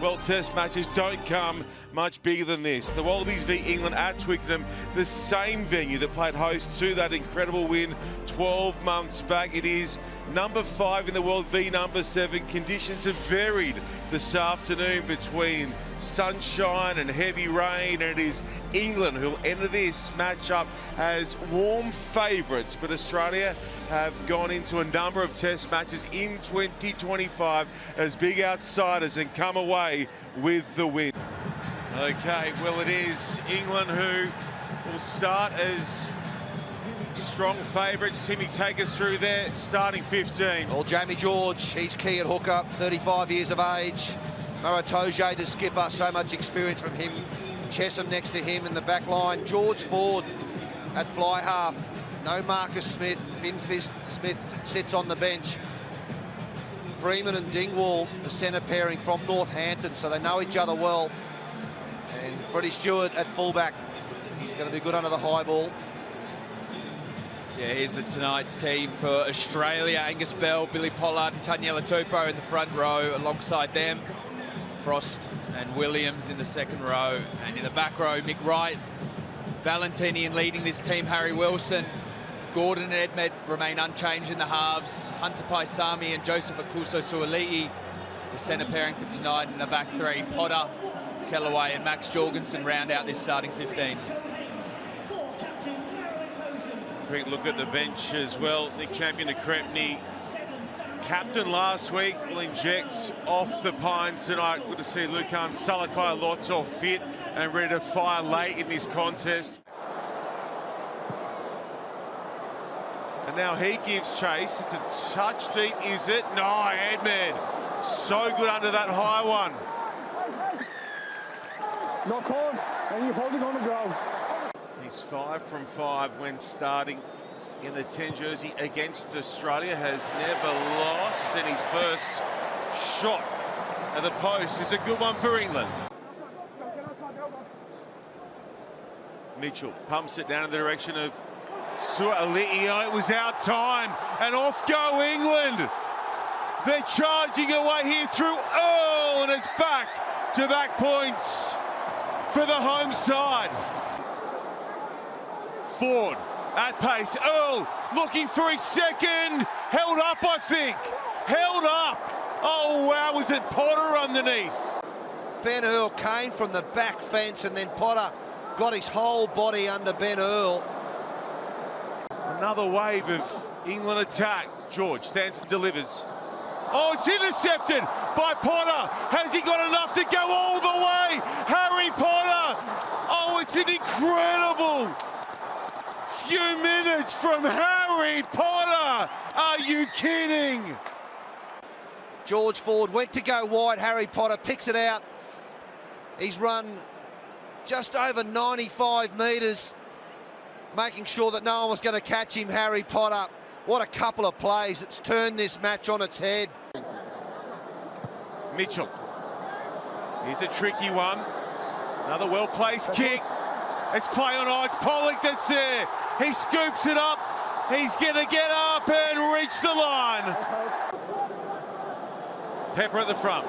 Well, Test matches don't come much bigger than this. The Wallabies v England at Twickenham, the same venue that played host to that incredible win 12 months back. It is number 5 in the world v number 7. Conditions have varied this afternoon between sunshine and heavy rain, and it is England who'll enter this matchup as warm favourites, but Australia have gone into a number of Test matches in 2025 as big outsiders and come away with the win. Okay, well, it is England who will start as strong favourites. Timmy, take us through their starting 15. Well, Jamie George, he's key at hooker, 35 years of age. Maratoje, the skipper, so much experience from him. Chesham next to him in the back line. George Ford at fly half. No Marcus Smith. Finn Smith sits on the bench. Freeman and Dingwall, the centre pairing from Northampton, so they know each other well. And Freddie Stewart at fullback. He's going to be good under the high ball. Yeah, here's tonight's team for Australia. Angus Bell, Billy Pollard and Taniela Tupou in the front row. Alongside them, Frost and Williams in the second row. And in the back row, Mick Wright, Valentinian leading this team, Harry Wilson. Gordon and Edmed remain unchanged in the halves. Hunter Paisami and Joseph Akuso-Suoli'i, the centre pairing for tonight. In the back three, Potter, Kellaway and Max Jorgensen round out this starting 15. Quick look at the bench as well. Nick Champion to Krempny, captain last week, will inject off the pine tonight. Good to see Lukan Salakai-Loto fit and ready to fire late in this contest. And now he gives chase. It's a touch deep, is it? No, Edmed. So good under that high one. Knock on, and you're holding on the ground. He's 5 from 5 when starting in the 10 jersey against Australia. Has never lost, and his first shot at the post is a good one for England. Mitchell pumps it down in the direction of Suoli'i. It was our time, and off go England. They're charging away here through Earl, and it's back-to-back points for the home side. Ford at pace. Earl looking for his second. Held up, I think. Held up. Oh, wow, was it Potter underneath? Ben Earl came from the back fence, and then Potter got his whole body under Ben Earl. Another wave of England attack. George stands and delivers. Oh, it's intercepted by Potter. Has he got enough to go all the way? Harry Potter. Oh, it's an incredible few minutes from Harry Potter. Are you kidding? George Ford went to go wide. Harry Potter picks it out. He's run just over 95 metres, making sure that no one was going to catch him, Harry Potter. What a couple of plays. It's turned this match on its head. Mitchell. Here's a tricky one. Another well-placed kick. It's play on. Oh, it's Pollock that's there. He scoops it up. He's going to get up and reach the line. Pepper at the front.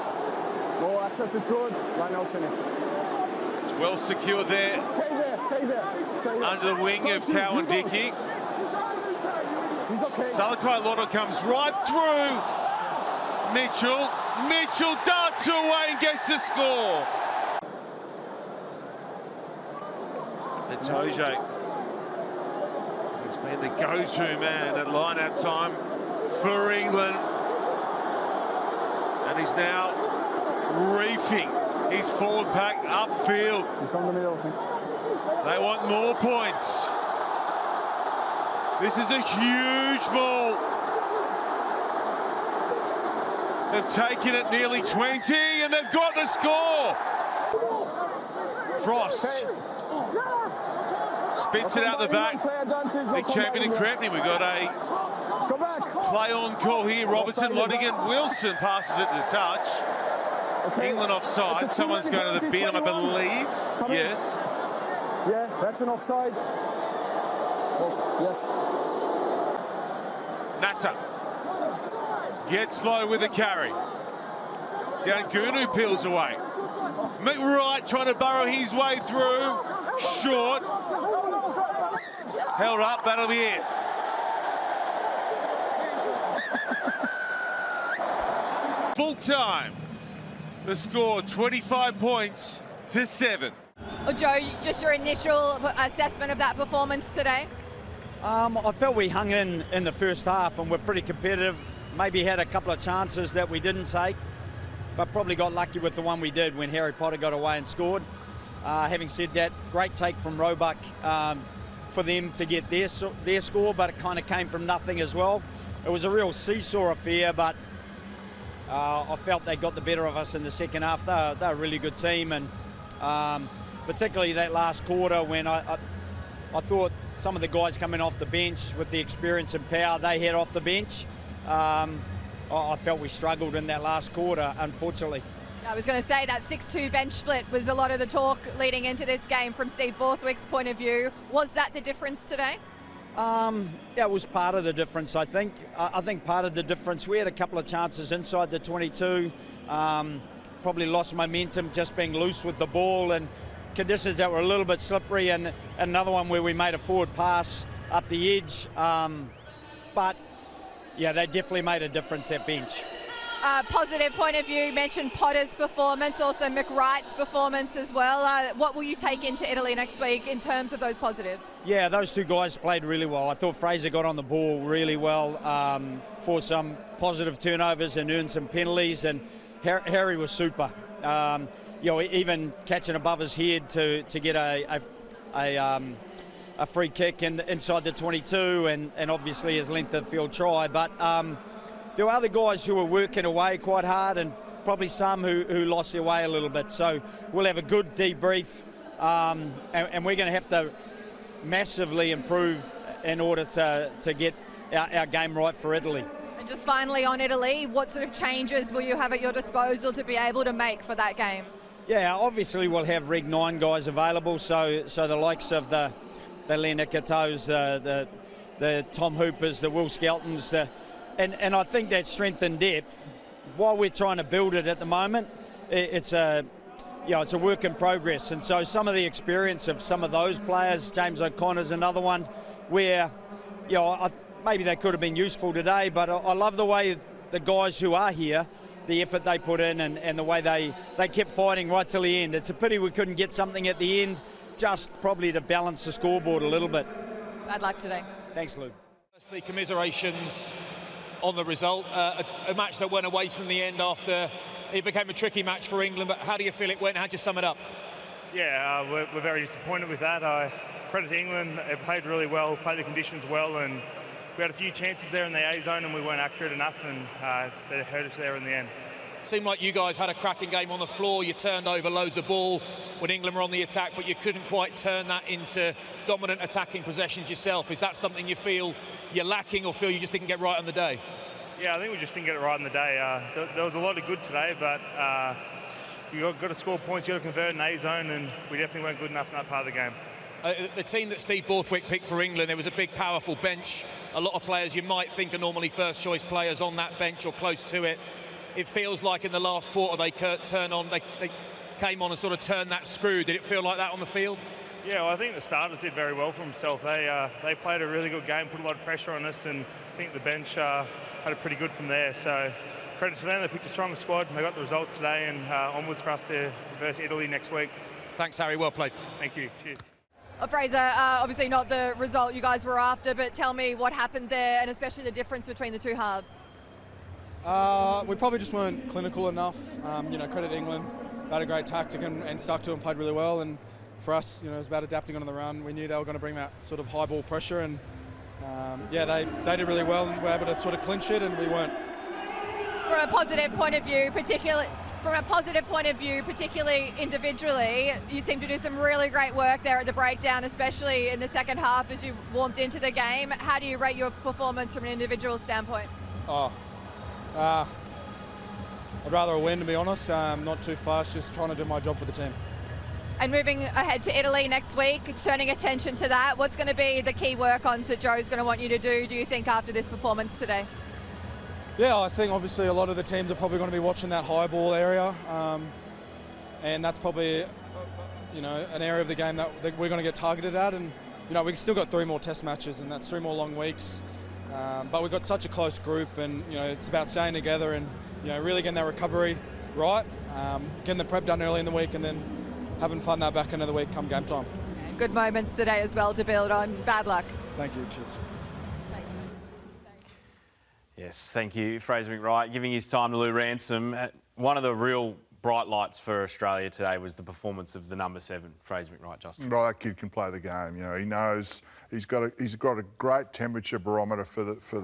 Goal access is good. Line out's finished. It's well secured there. Stay there. Under the wing of Cowan Dickey. Salakai-Loto comes right through Mitchell. Mitchell darts away and gets the score. Itoje has been the go-to man at line-out time for England. And he's now reefing his forward pack upfield. He's from the middle. They want more points. This is a huge ball. They've taken it nearly 20 and they've got the score. Frost spits it out the back. Big champion in Krempny. We've got a play on call here. Robertson, Lodigan, Wilson passes it to touch. England offside. Someone's going to the bin, I believe. Yes. Yeah, that's an offside. Yes. Nasser gets low with a carry. Gunu peels away. McWright trying to burrow his way through. Short. Held up, that'll be it. Full time. The score 25 points to 7. Well, Joe, just your initial assessment of that performance today? I felt we hung in the first half and were pretty competitive. Maybe had a couple of chances that we didn't take, but probably got lucky with the one we did when Harry Potter got away and scored. Having said that, great take from Roebuck for them to get their score, but it kind of came from nothing as well. It was a real seesaw affair, but I felt they got the better of us in the second half. They're a really good team, and particularly that last quarter when I thought some of the guys coming off the bench with the experience and power they had off the bench, I felt we struggled in that last quarter, unfortunately. I was going to say that 6-2 bench split was a lot of the talk leading into this game from Steve Borthwick's point of view. Was that the difference today? That was part of the difference, I think. I think part of the difference, we had a couple of chances inside the 22, probably lost momentum just being loose with the ball and conditions that were a little bit slippery, and another one where we made a forward pass up the edge. But yeah, they definitely made a difference, that bench. Positive point of view, you mentioned Potter's performance, also McWright's performance as well. What will you take into Italy next week in terms of those positives? Yeah, those two guys played really well. I thought Fraser got on the ball really well for some positive turnovers and earned some penalties, and Harry was super. Even catching above his head to get a free kick inside the 22, and obviously his length of field try. But there were other guys who were working away quite hard, and probably some who lost their way a little bit. So we'll have a good debrief, and we're going to have to massively improve in order to get our game right for Italy. And just finally on Italy, what sort of changes will you have at your disposal to be able to make for that game? Yeah, obviously we'll have Reg 9 guys available, so the likes of the Len Ikatos, the Tom Hoopers, the Will Skeltons, and I think that strength and depth, while we're trying to build it at the moment, it's a work in progress. And so some of the experience of some of those players, James O'Connor's another one, where maybe they could have been useful today, but I love the way the guys who are here, the effort they put in, and the way they kept fighting right till the end. It's a pity we couldn't get something at the end, just probably to balance the scoreboard a little bit. Bad luck today. Thanks, Lou. Firstly, commiserations on the result. A match that went away from the end after it became a tricky match for England, but how do you feel it went? How'd you sum it up? Yeah, we're very disappointed with that. I credit to England. They played really well, played the conditions well, and we had a few chances there in the A zone and we weren't accurate enough, and they hurt us there in the end. Seemed like you guys had a cracking game on the floor. You turned over loads of ball when England were on the attack, but you couldn't quite turn that into dominant attacking possessions yourself. Is that something you feel you're lacking, or feel you just didn't get right on the day? Yeah, I think we just didn't get it right on the day. There was a lot of good today, but you got to score points, you got to convert in A zone, and we definitely weren't good enough in that part of the game. The team that Steve Borthwick picked for England, there was a big, powerful bench. A lot of players you might think are normally first-choice players on that bench or close to it. It feels like in the last quarter they came on and sort of turned that screw. Did it feel like that on the field? Yeah, well, I think the starters did very well for themselves. They played a really good game, put a lot of pressure on us, and I think the bench had it pretty good from there. So credit to them, they picked a stronger squad, and they got the results today, and onwards for us to verse Italy next week. Thanks, Harry. Well played. Thank you. Cheers. Fraser, obviously not the result you guys were after, but tell me what happened there, and especially the difference between the two halves. We probably just weren't clinical enough. Credit England. They had a great tactic and stuck to it and played really well. And for us, it was about adapting on the run. We knew they were going to bring that sort of high ball pressure, and they did really well and were able to sort of clinch it, and we weren't. From a positive point of view, particularly individually, you seem to do some really great work there at the breakdown, especially in the second half as you warmed into the game. How do you rate your performance from an individual standpoint? I'd rather a win, to be honest. Not too fast, just trying to do my job for the team. And moving ahead to Italy next week, turning attention to that, what's going to be the key work-ons that Joe's going to want you to do you think, after this performance today? Yeah, I think obviously a lot of the teams are probably going to be watching that high ball area, and that's probably an area of the game that we're going to get targeted at. And we've still got 3 more test matches, and that's 3 more long weeks. But we've got such a close group, and it's about staying together and really getting that recovery right, getting the prep done early in the week, and then having fun that back end of the week come game time. Good moments today as well to build on. Bad luck. Thank you. Cheers. Yes, thank you, Fraser McWright, giving his time to Lou Ransom. One of the real bright lights for Australia today was the performance of the number 7, Fraser McWright, Justin. Well, that kid can play the game. He knows he's got a great temperature barometer for the